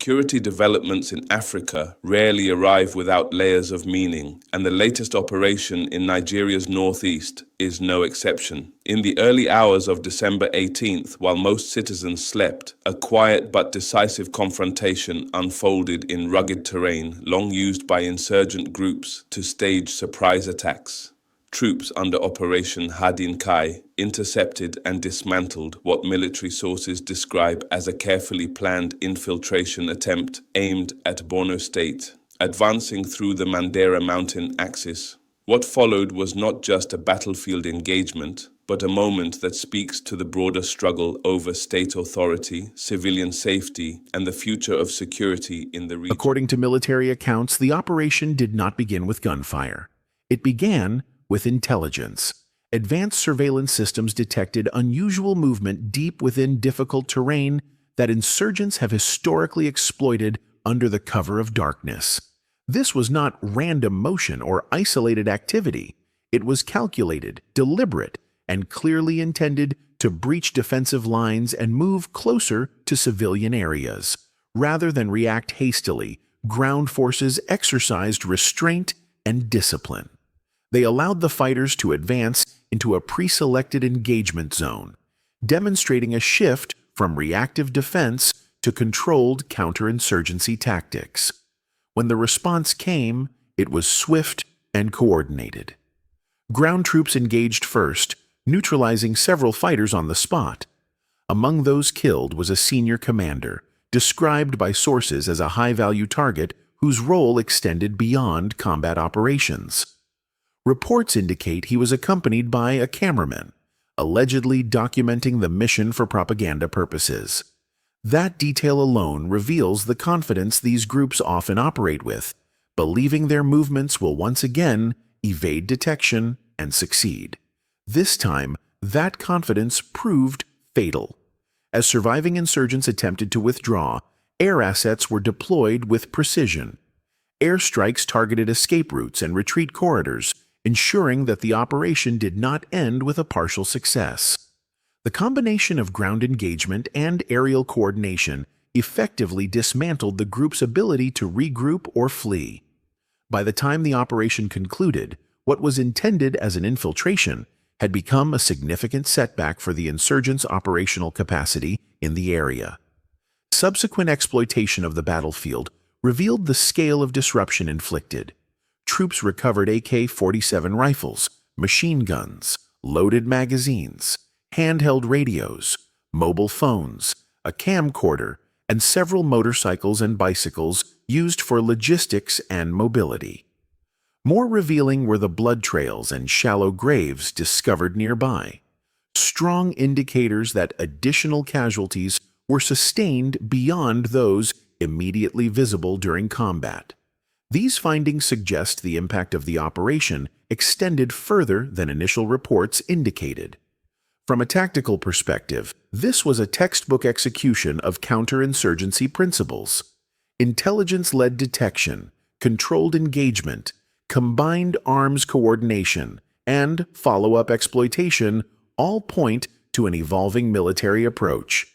security developments in Africa rarely arrive without layers of meaning, and the latest operation in Nigeria's northeast is no exception. In the early hours of December 18th, while most citizens slept, a quiet but decisive confrontation unfolded in rugged terrain long used by insurgent groups to stage surprise attacks. Troops under Operation Hadin Kai intercepted and dismantled what military sources describe as a carefully planned infiltration attempt aimed at Borno State, advancing through the Mandera mountain axis. What followed was not just a battlefield engagement, but a moment that speaks to the broader struggle over state authority, civilian safety, and the future of security in the region. According to military accounts, the operation did not begin with gunfire. It began with intelligence. Advanced surveillance systems detected unusual movement deep within difficult terrain that insurgents have historically exploited under the cover of darkness. This was not random motion or isolated activity. It was calculated, deliberate, and clearly intended to breach defensive lines and move closer to civilian areas. Rather than react hastily, ground forces exercised restraint and discipline. They allowed the fighters to advance into a pre-selected engagement zone, demonstrating a shift from reactive defense to controlled counterinsurgency tactics. When the response came, it was swift and coordinated. Ground troops engaged first, neutralizing several fighters on the spot. Among those killed was a senior commander, described by sources as a high-value target whose role extended beyond combat operations. Reports indicate he was accompanied by a cameraman, allegedly documenting the mission for propaganda purposes. That detail alone reveals the confidence these groups often operate with, believing their movements will once again evade detection and succeed. This time, that confidence proved fatal. As surviving insurgents attempted to withdraw, air assets were deployed with precision. Airstrikes targeted escape routes and retreat corridors, ensuring that the operation did not end with a partial success. The combination of ground engagement and aerial coordination effectively dismantled the group's ability to regroup or flee. By the time the operation concluded, what was intended as an infiltration had become a significant setback for the insurgents' operational capacity in the area. Subsequent exploitation of the battlefield revealed the scale of disruption inflicted. Troops recovered AK-47 rifles, machine guns, loaded magazines, handheld radios, mobile phones, a camcorder, and several motorcycles and bicycles used for logistics and mobility. More revealing were the blood trails and shallow graves discovered nearby, strong indicators that additional casualties were sustained beyond those immediately visible during combat. These findings suggest the impact of the operation extended further than initial reports indicated. From a tactical perspective, this was a textbook execution of counterinsurgency principles. Intelligence-led detection, controlled engagement, combined arms coordination, and follow-up exploitation all point to an evolving military approach.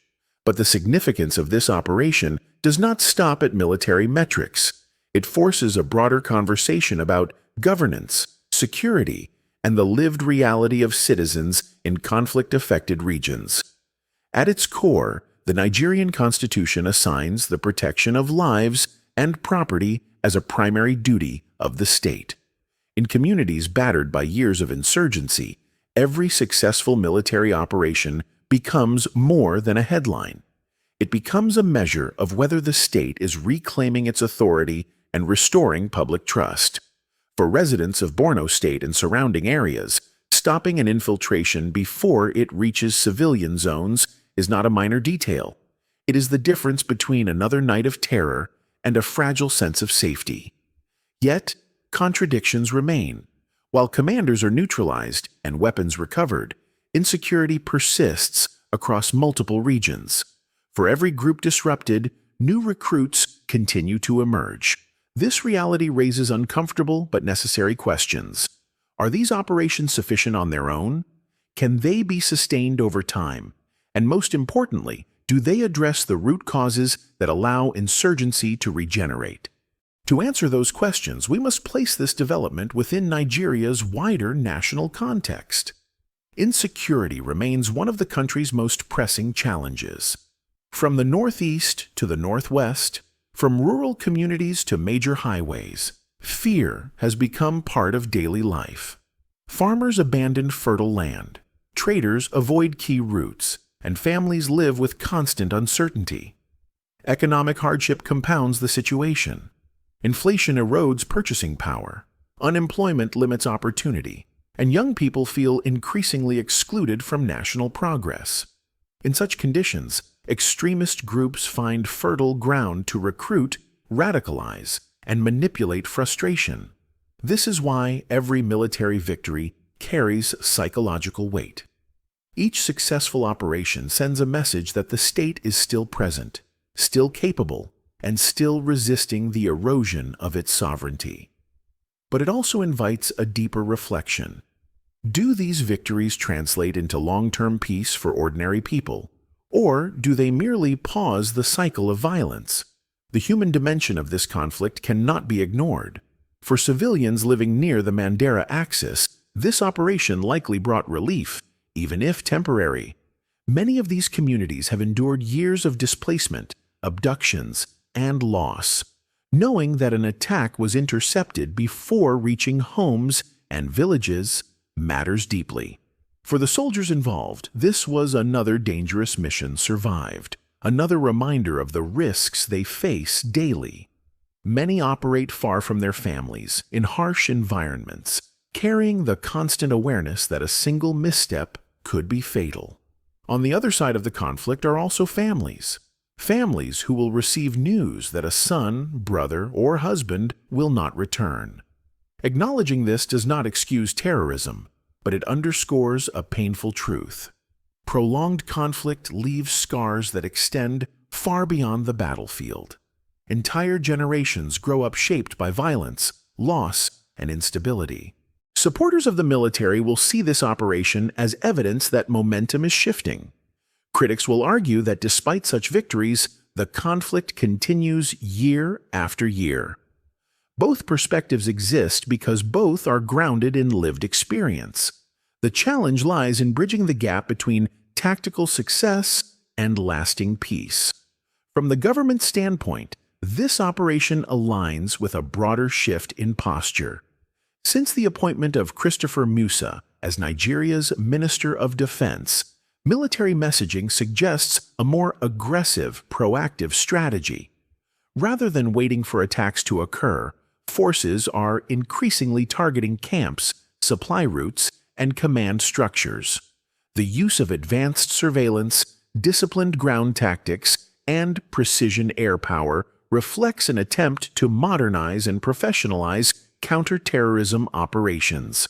But the significance of this operation does not stop at military metrics. It forces a broader conversation about governance, security, and the lived reality of citizens in conflict-affected regions. At its core, the Nigerian Constitution assigns the protection of lives and property as a primary duty of the state. In communities battered by years of insurgency, every successful military operation becomes more than a headline. It becomes a measure of whether the state is reclaiming its authority and restoring public trust. For residents of Borno State and surrounding areas, stopping an infiltration before it reaches civilian zones is not a minor detail. It is the difference between another night of terror and a fragile sense of safety. Yet, contradictions remain. While commanders are neutralized and weapons recovered, insecurity persists across multiple regions. For every group disrupted, new recruits continue to emerge. This reality raises uncomfortable but necessary questions. Are these operations sufficient on their own? Can they be sustained over time? And most importantly, Do they address the root causes that allow insurgency to regenerate? To answer those questions, we must place this development within Nigeria's wider national context. Insecurity remains one of the country's most pressing challenges. From the northeast to the northwest, from rural communities to major highways, fear has become part of daily life. Farmers abandon fertile land, traders avoid key routes, and families live with constant uncertainty. Economic hardship compounds the situation. Inflation erodes purchasing power, unemployment limits opportunity, and young people feel increasingly excluded from national progress. In such conditions, extremist groups find fertile ground to recruit, radicalize, and manipulate frustration. This is why every military victory carries psychological weight. Each successful operation sends a message that the state is still present, still capable, and still resisting the erosion of its sovereignty. But it also invites a deeper reflection. Do these victories translate into long-term peace for ordinary people, or do they merely pause the cycle of violence? The human dimension of this conflict cannot be ignored. For civilians living near the Mandera axis, this operation likely brought relief, even if temporary. Many of these communities have endured years of displacement, abductions, and loss. Knowing that an attack was intercepted before reaching homes and villages matters deeply. For the soldiers involved, this was another dangerous mission survived, another reminder of the risks they face daily. Many operate far from their families, in harsh environments, carrying the constant awareness that a single misstep could be fatal. On the other side of the conflict are also families. Families who will receive news that a son, brother, or husband will not return. Acknowledging this does not excuse terrorism, but it underscores a painful truth. Prolonged conflict leaves scars that extend far beyond the battlefield. Entire generations grow up shaped by violence, loss, and instability. Supporters of the military will see this operation as evidence that momentum is shifting. Critics will argue that despite such victories, the conflict continues year after year. Both perspectives exist because both are grounded in lived experience. The challenge lies in bridging the gap between tactical success and lasting peace. From the government standpoint, this operation aligns with a broader shift in posture. Since the appointment of Christopher Musa as Nigeria's Minister of Defense, military messaging suggests a more aggressive, proactive strategy. Rather than waiting for attacks to occur, forces are increasingly targeting camps, supply routes, and command structures. The use of advanced surveillance, disciplined ground tactics, and precision air power reflects an attempt to modernize and professionalize counterterrorism operations.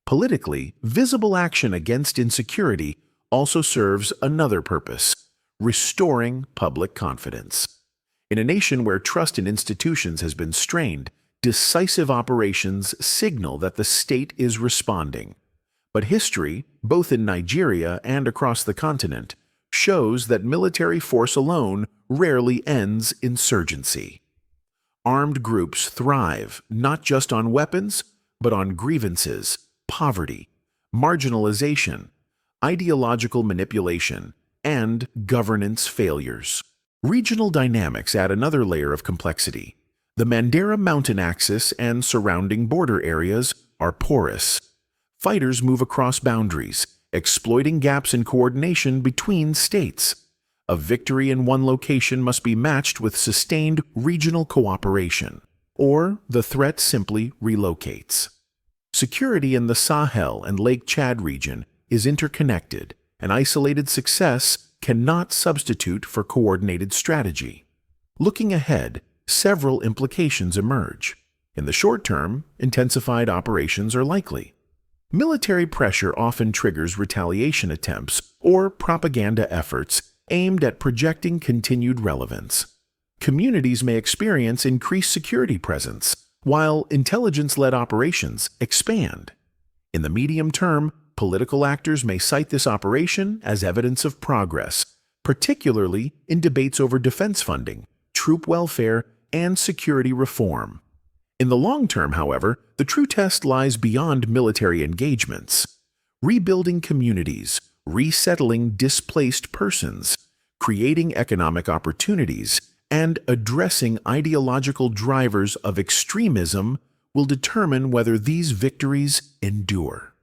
Politically, visible action against insecurity also serves another purpose: restoring public confidence. In a nation where trust in institutions has been strained, decisive operations signal that the state is responding. But history, both in Nigeria and across the continent, shows that military force alone rarely ends insurgency. Armed groups thrive not just on weapons, but on grievances, poverty, marginalization, ideological manipulation, and governance failures. Regional dynamics add another layer of complexity. The Mandera mountain axis and surrounding border areas are porous. Fighters move across boundaries, exploiting gaps in coordination between states. A victory in one location must be matched with sustained regional cooperation, or the threat simply relocates. Security in the Sahel and Lake Chad region is interconnected, and isolated success cannot substitute for coordinated strategy. Looking ahead, several implications emerge. In the short term, intensified operations are likely. Military pressure often triggers retaliation attempts or propaganda efforts aimed at projecting continued relevance. Communities may experience increased security presence, while intelligence-led operations expand. In the medium term, political actors may cite this operation as evidence of progress, particularly in debates over defense funding, troop welfare, and security reform. In the long term, however, the true test lies beyond military engagements. Rebuilding communities, resettling displaced persons, creating economic opportunities, and addressing ideological drivers of extremism will determine whether these victories endure.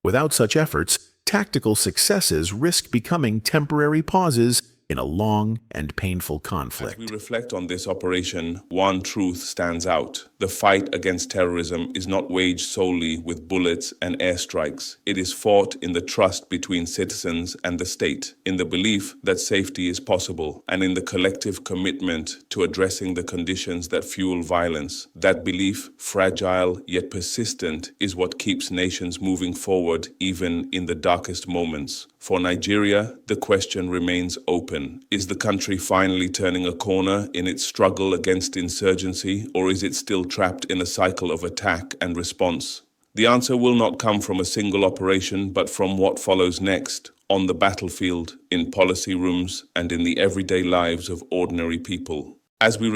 Without such efforts, tactical successes risk becoming temporary pauses in a long and painful conflict. As we reflect on this operation, one truth stands out. The fight against terrorism is not waged solely with bullets and airstrikes. It is fought in the trust between citizens and the state, in the belief that safety is possible, and in the collective commitment to addressing the conditions that fuel violence. That belief, fragile yet persistent, is what keeps nations moving forward even in the darkest moments. For Nigeria, the question remains open. Is the country finally turning a corner in its struggle against insurgency, or is it still trapped in a cycle of attack and response? The answer will not come from a single operation, but from what follows next, on the battlefield, in policy rooms, and in the everyday lives of ordinary people. As we